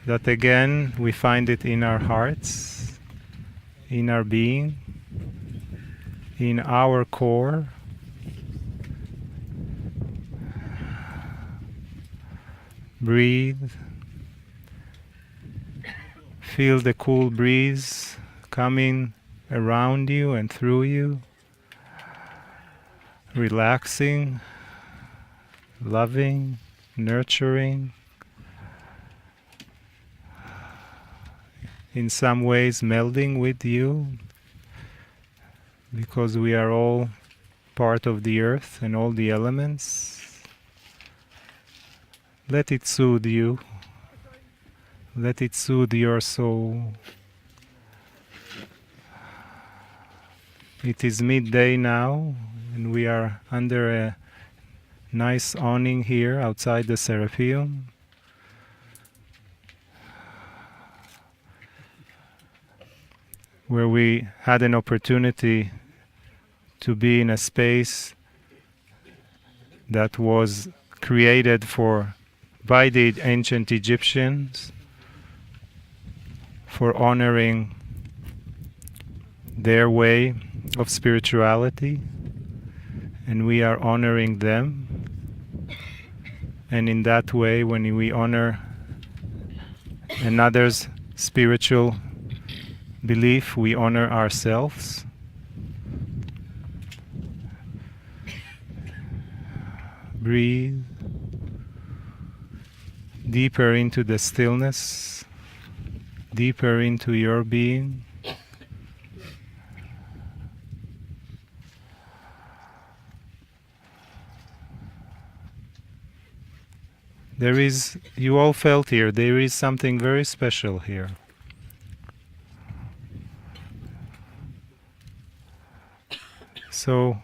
that again we find it in our hearts, in our being, in our core. Breathe. Feel the cool breeze coming around you and through you. Relaxing, loving, nurturing. In some ways melding with you, because we are all part of the earth and all the elements. Let it soothe you. Let it soothe your soul. It is midday now, and we are under a nice awning here outside the Serapeum. Where we had an opportunity to be in a space that was created by the ancient Egyptians for honoring their way of spirituality, and we are honoring them. And in that way, when we honor another's spiritual belief, we honor ourselves. Breathe deeper into the stillness, deeper into your being. You all felt here, there is something very special here. So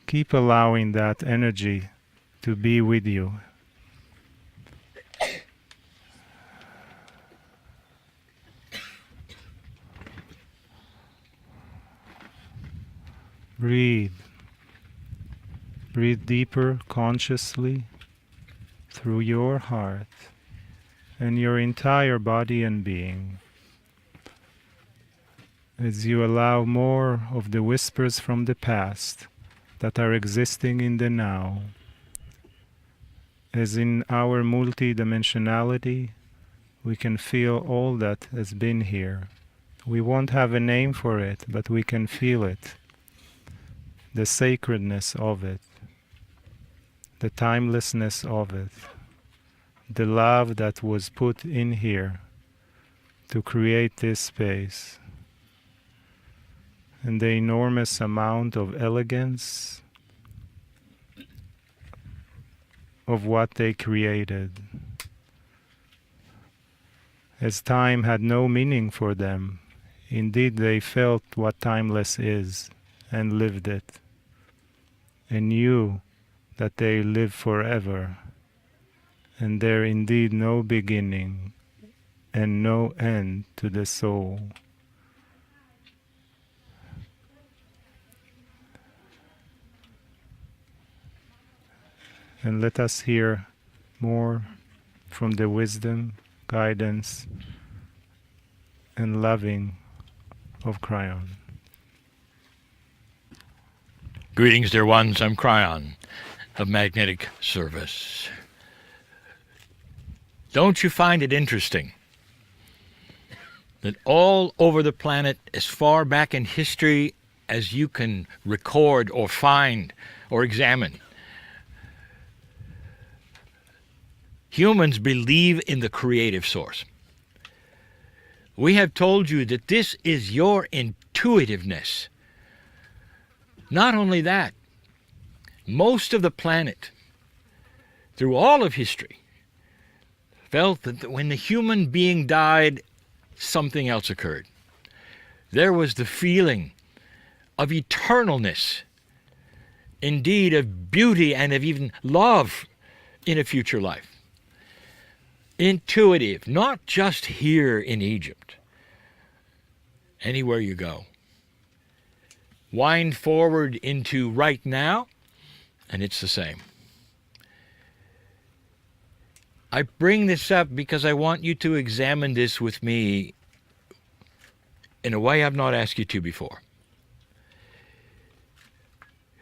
keep allowing that energy to be with you. Breathe. Breathe deeper, consciously, through your heart and your entire body and being. As you allow more of the whispers from the past that are existing in the now, as in our multi-dimensionality, we can feel all that has been here. We won't have a name for it, but we can feel it, the sacredness of it, the timelessness of it, the love that was put in here to create this space, and the enormous amount of elegance of what they created. As time had no meaning for them, indeed they felt what timeless is and lived it, and knew that they live forever, and there indeed no beginning and no end to the soul. And let us hear more from the wisdom, guidance, and loving of Kryon. Greetings, dear ones. I'm Kryon of Magnetic Service. Don't you find it interesting that all over the planet, as far back in history as you can record or find or examine, humans believe in the creative source? We have told you that this is your intuitiveness. Not only that, most of the planet, through all of history, felt that when the human being died, something else occurred. There was the feeling of eternalness, indeed of beauty and of even love in a future life. Intuitive, not just here in Egypt, anywhere you go. Wind forward into right now, and it's the same. I bring this up because I want you to examine this with me in a way I've not asked you to before.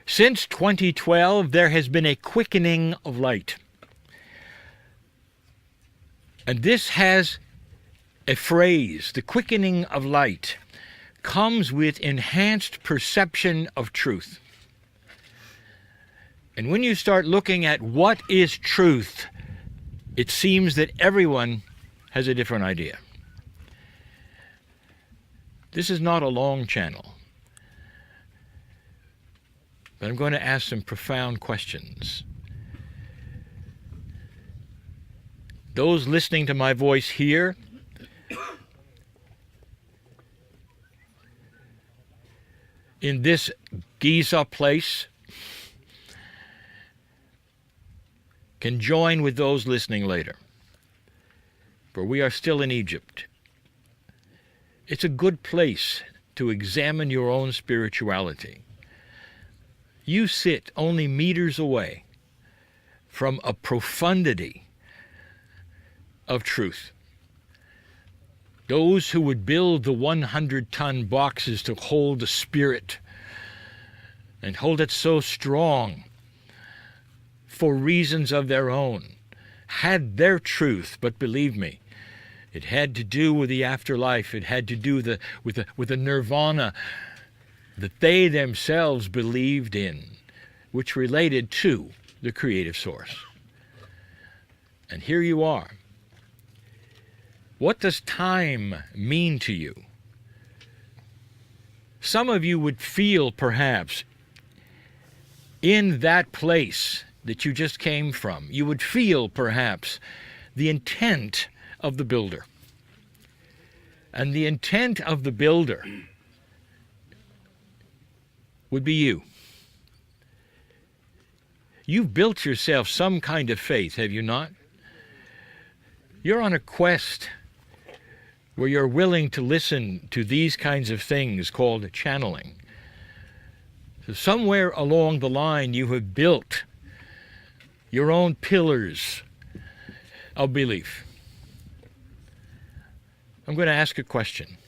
Since 2012, there has been a quickening of light. And this has a phrase, the quickening of light, comes with enhanced perception of truth. And when you start looking at what is truth, it seems that everyone has a different idea. This is not a long channel, but I'm going to ask some profound questions. Those listening to my voice here, in this Giza place, can join with those listening later. For we are still in Egypt. It's a good place to examine your own spirituality. You sit only meters away from a profundity of truth. Those who would build the 100-ton boxes to hold the spirit and hold it so strong for reasons of their own, had their truth, but believe me, it had to do with the afterlife. It had to do with the nirvana that they themselves believed in, which related to the creative source. And here you are. What does time mean to you? Some of you would feel, perhaps, in that place that you just came from, you would feel, perhaps, the intent of the builder. And the intent of the builder would be you. You've built yourself some kind of faith, have you not? You're on a quest where you're willing to listen to these kinds of things called channeling. So somewhere along the line you have built your own pillars of belief. I'm going to ask a question.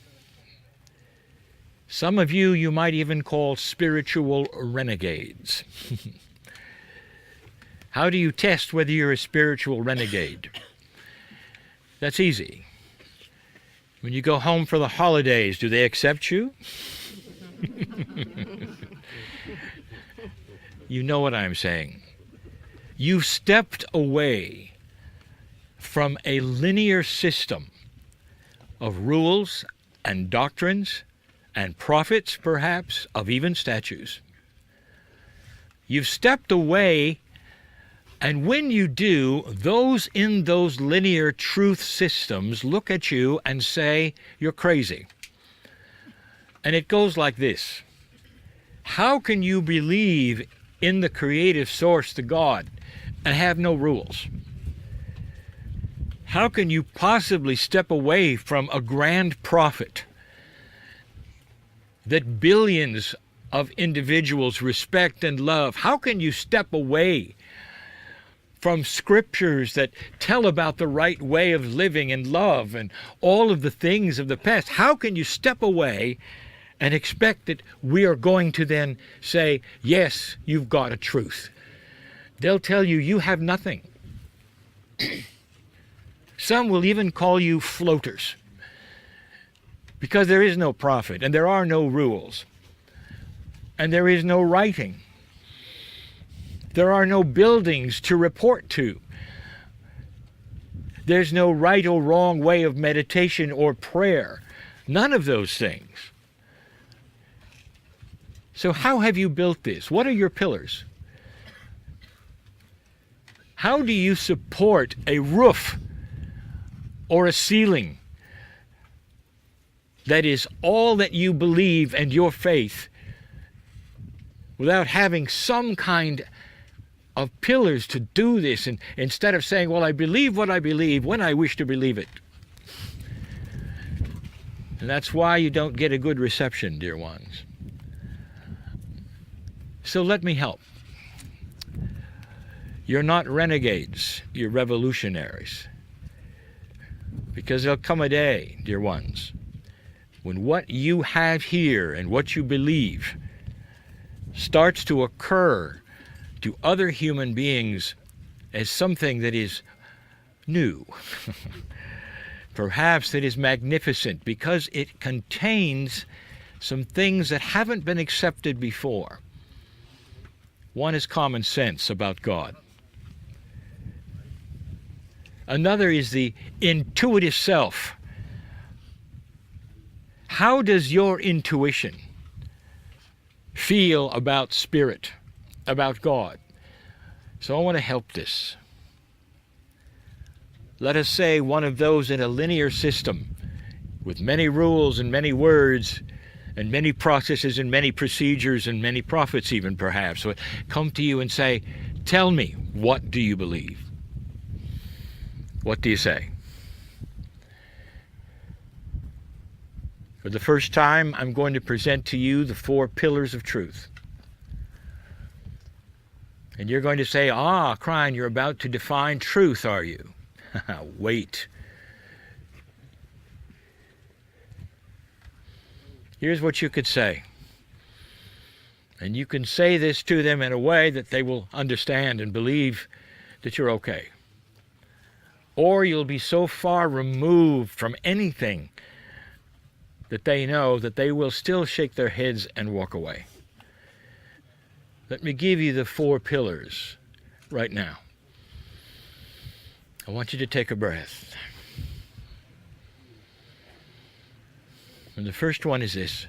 Some of you might even call spiritual renegades. How do you test whether you're a spiritual renegade? That's easy. When you go home for the holidays, do they accept you? You know what I'm saying. You've stepped away from a linear system of rules and doctrines and prophets, perhaps, of even statues. You've stepped away, and when you do, those in those linear truth systems look at you and say, you're crazy. And it goes like this. How can you believe in the creative source, the God, and have no rules? How can you possibly step away from a grand prophet that billions of individuals respect and love? How can you step away from scriptures that tell about the right way of living and love and all of the things of the past? How can you step away and expect that we are going to then say, yes, you've got a truth? They'll tell you, you have nothing. Some will even call you floaters, because there is no prophet, and there are no rules, and there is no writing. There are no buildings to report to. There's no right or wrong way of meditation or prayer. None of those things. So how have you built this? What are your pillars? How do you support a roof or a ceiling that is all that you believe and your faith without having some kind of pillars to do this, and instead of saying, well, I believe what I believe when I wish to believe it? And that's why you don't get a good reception, dear ones. So let me help. You're not renegades, you're revolutionaries. Because there'll come a day, dear ones, when what you have here and what you believe starts to occur to other human beings as something that is new. Perhaps that is magnificent because it contains some things that haven't been accepted before. One is common sense about God. Another is the intuitive self. How does your intuition feel about spirit, about God? So I want to help this. Let us say one of those in a linear system with many rules and many words and many processes and many procedures and many prophets even perhaps so come to you and say, tell me, what do you believe? What do you say? For the first time, I'm going to present to you the 4 pillars of truth. And you're going to say, Kryon, you're about to define truth, are you? Wait. Here's what you could say. And you can say this to them in a way that they will understand and believe that you're okay. Or you'll be so far removed from anything that they know that they will still shake their heads and walk away. Let me give you the 4 pillars right now. I want you to take a breath. And the first one is this.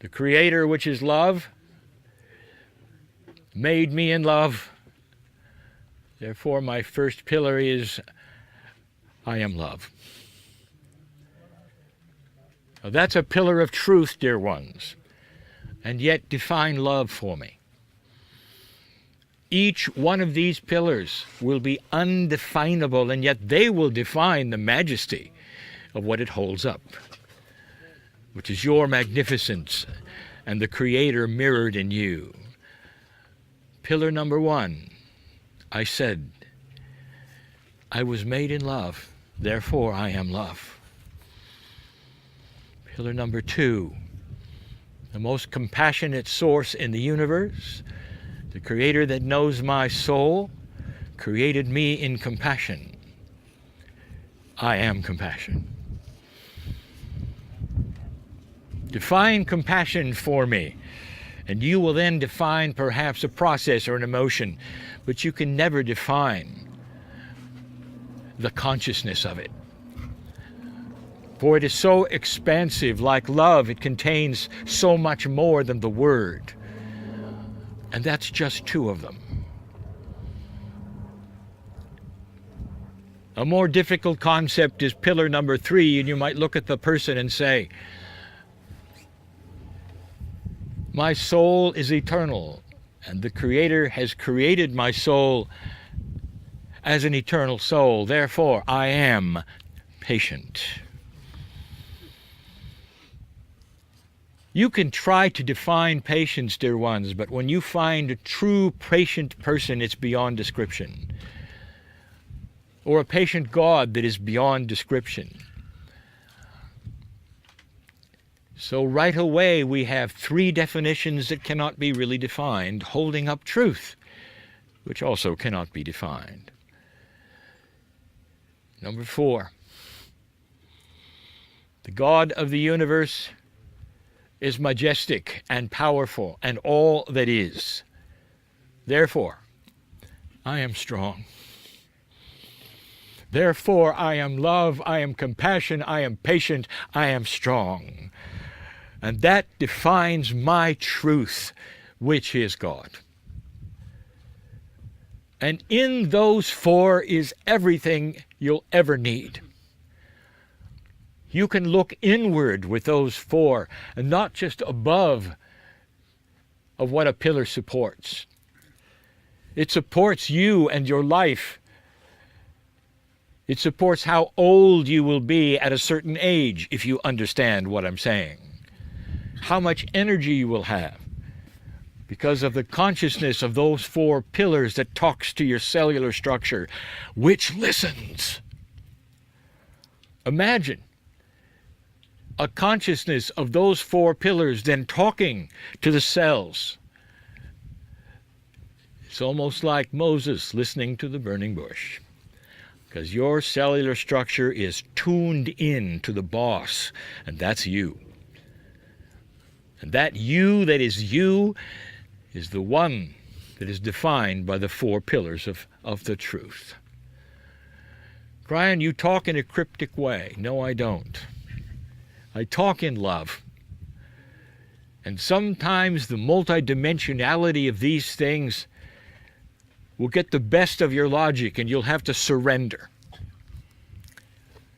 The Creator, which is love, made me in love. Therefore, my first pillar is, I am love. Now, that's a pillar of truth, dear ones. And yet, define love for me. Each one of these pillars will be undefinable, and yet they will define the majesty of what it holds up, which is your magnificence and the Creator mirrored in you. Pillar number 1. I said, I was made in love, therefore I am love. Pillar number 2, the most compassionate source in the universe, the Creator that knows my soul, created me in compassion. I am compassion. Define compassion for me, and you will then define perhaps a process or an emotion, but you can never define the consciousness of it. For it is so expansive, like love, it contains so much more than the word. And that's just 2 of them. A more difficult concept is pillar number 3, and you might look at the person and say, my soul is eternal, and the Creator has created my soul as an eternal soul. Therefore, I am patient. You can try to define patience, dear ones, but when you find a true patient person, it's beyond description. Or a patient God that is beyond description. So right away we have 3 definitions that cannot be really defined, holding up truth, which also cannot be defined. Number 4. The God of the universe is majestic and powerful and all that is. Therefore, I am strong. Therefore, I am love, I am compassion, I am patient, I am strong. And that defines my truth, which is God. And in those 4 is everything you'll ever need. You can look inward with those 4 and not just above of what a pillar supports. It supports you and your life. It supports how old you will be at a certain age, if you understand what I'm saying. How much energy you will have. because of the consciousness of those 4 pillars that talks to your cellular structure, which listens. Imagine a consciousness of those 4 pillars then talking to the cells. It's almost like Moses listening to the burning bush, because your cellular structure is tuned in to the boss, and that's you. And that you that is you is the one that is defined by the 4 pillars of the truth. Kryon, you talk in a cryptic way. No, I don't. I talk in love. And sometimes the multidimensionality of these things will get the best of your logic, and you'll have to surrender.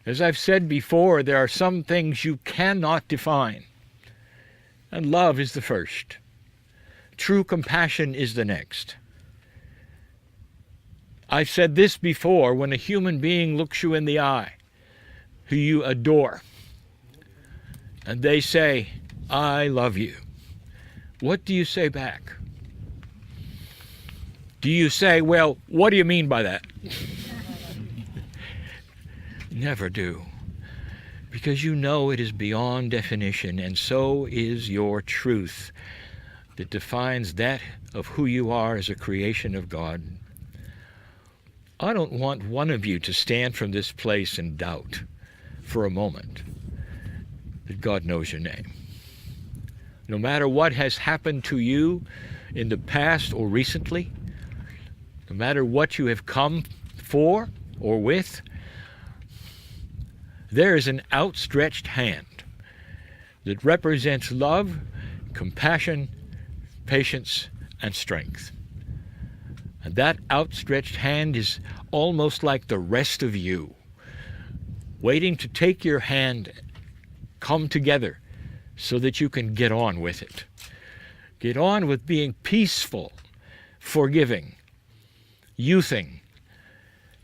As I've said before, there are some things you cannot define. And love is the first. True compassion is the next. I've said this before, when a human being looks you in the eye, who you adore, and they say, "I love you," what do you say back? Do you say, "Well, what do you mean by that?" Never do. Because you know it is beyond definition, and so is your truth that defines that of who you are as a creation of God. I don't want one of you to stand from this place in doubt for a moment that God knows your name. No matter what has happened to you in the past or recently, no matter what you have come for or with, there is an outstretched hand that represents love, compassion, patience, and strength. And that outstretched hand is almost like the rest of you, waiting to take your hand, come together, so that you can get on with it. Get on with being peaceful, forgiving, youthing,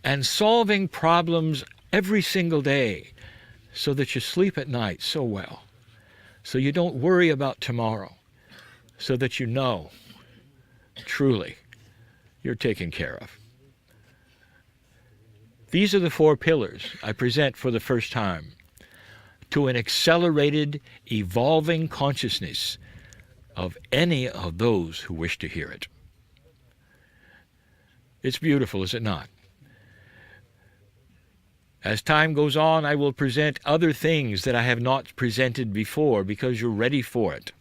and solving problems every single day, so that you sleep at night so well, so you don't worry about tomorrow, so that you know truly you're taken care of. These are the 4 pillars I present for the first time to an accelerated, evolving consciousness of any of those who wish to hear it. It's beautiful, is it not? As time goes on, I will present other things that I have not presented before, because you're ready for it.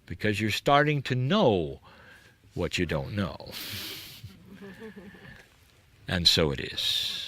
Because you're starting to know what you don't know. And so it is.